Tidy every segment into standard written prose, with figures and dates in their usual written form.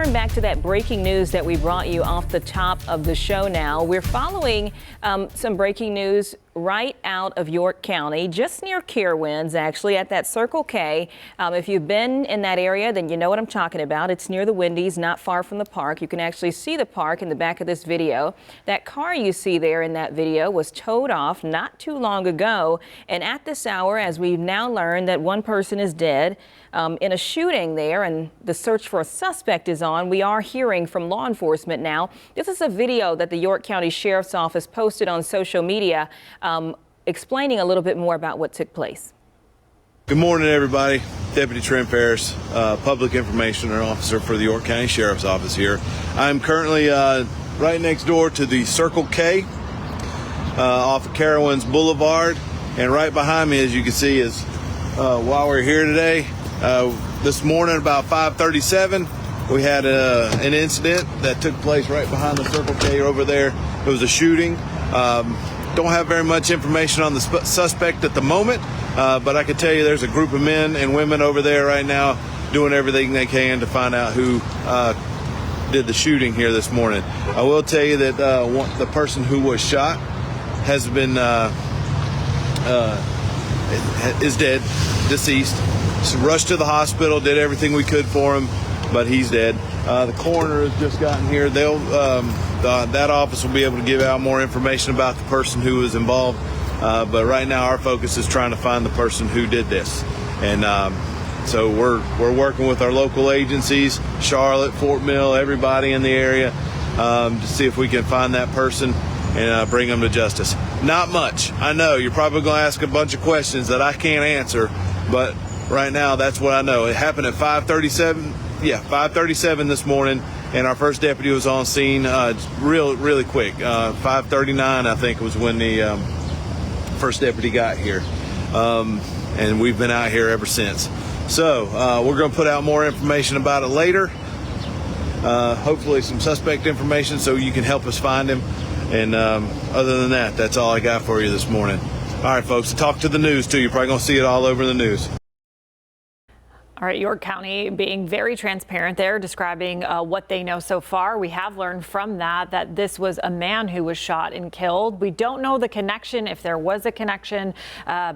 return back to that breaking news that we brought you off the top of the show now. We're following some breaking news right out of York County, just near Carowinds, actually, at that Circle K. If you've been in that area, then you know what I'm talking about. It's near the Wendy's, not far from the park. You can actually see the park in the back of this video. That car you see there in that video was towed off not too long ago. And at this hour, as we've now learned that one person is dead in a shooting there, and the search for a suspect is on, we are hearing from law enforcement now. This is a video that the York County Sheriff's Office posted on social media, explaining a little bit more about what took place. Good morning, everybody. Deputy Trent Ferris, Public Information Officer for the York County Sheriff's Office here. I'm currently right next door to the Circle K off of Carowinds Boulevard, and right behind me, as you can see, is while we're here today, this morning about 5:37, we had an incident that took place right behind the Circle K over there. It was a shooting. Don't have very much information on the suspect at the moment, but I can tell you there's a group of men and women over there right now doing everything they can to find out who did the shooting here this morning. I will tell you that the person who was shot has been is dead, deceased. So rushed to the hospital, did everything we could for him, but he's dead. The coroner has just gotten here. They'll that office will be able to give out more information about the person who was involved. But right now, our focus is trying to find the person who did this, and so we're working with our local agencies, Charlotte, Fort Mill, everybody in the area, to see if we can find that person and bring them to justice. Not much. I know you're probably going to ask a bunch of questions that I can't answer, but right now that's what I know. It happened at 5:37. Yeah, 5:37 this morning, and our first deputy was on scene really quick. 5:39, I think, was when the first deputy got here, and we've been out here ever since. So we're going to put out more information about it later, hopefully some suspect information so you can help us find him. And other than that, that's all I got for you this morning. All right, folks, talk to the news, too. You're probably going to see it all over the news. All right, York County being very transparent there, describing what they know so far. We have learned from that this was a man who was shot and killed. We don't know the connection, if there was a connection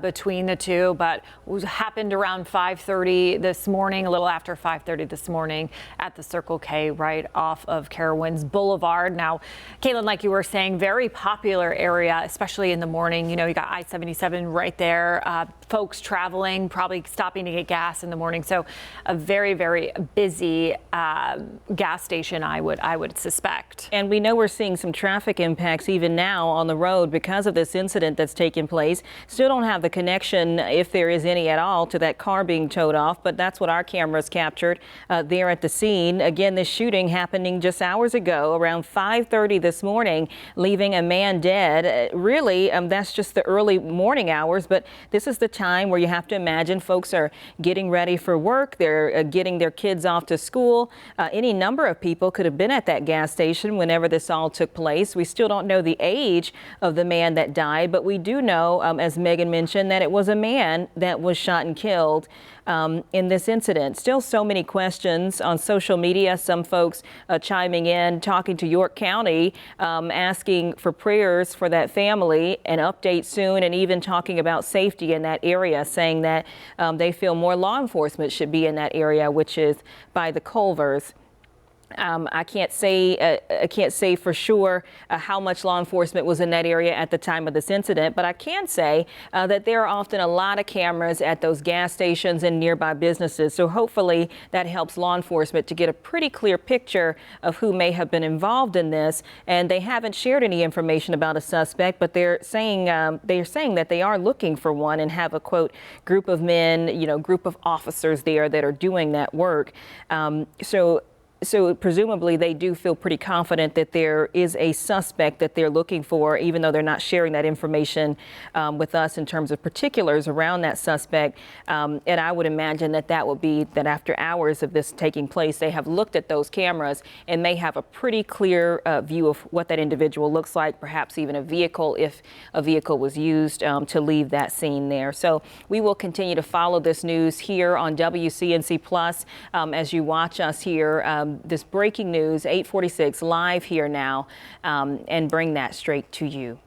between the two, but it happened around 5:30 this morning, a little after 5:30 this morning at the Circle K right off of Carowinds Boulevard. Now, Caitlin, like you were saying, very popular area, especially in the morning. You know, you got I-77 right there, folks traveling, probably stopping to get gas in the morning. So a very, very busy gas station, I would suspect. And we know we're seeing some traffic impacts even now on the road because of this incident that's taken place. Still don't have the connection, if there is any at all, to that car being towed off, but that's what our cameras captured there at the scene. Again, this shooting happening just hours ago, around 5:30 this morning, leaving a man dead. Really, that's just the early morning hours, but this is the time where you have to imagine folks are getting ready for work. They're getting their kids off to school. Any number of people could have been at that gas station whenever this all took place. We still don't know the age of the man that died, but we do know, as Megan mentioned, that it was a man that was shot and killed in this incident. Still so many questions on social media. Some folks chiming in, talking to York County, asking for prayers for that family, an update soon, and even talking about safety in that area, saying that they feel more law enforcement should be in that area, which is by the Culvers. I can't say for sure how much law enforcement was in that area at the time of this incident, but I can say that there are often a lot of cameras at those gas stations and nearby businesses. So hopefully that helps law enforcement to get a pretty clear picture of who may have been involved in this. And they haven't shared any information about a suspect, but they're saying that they are looking for one and have a, quote, group of men, group of officers there that are doing that work. So presumably they do feel pretty confident that there is a suspect that they're looking for, even though they're not sharing that information with us in terms of particulars around that suspect. And I would imagine that would be that after hours of this taking place, they have looked at those cameras and may have a pretty clear view of what that individual looks like, perhaps even a vehicle, if a vehicle was used to leave that scene there. So we will continue to follow this news here on WCNC Plus as you watch us here this breaking news, 8:46 live here now, and bring that straight to you.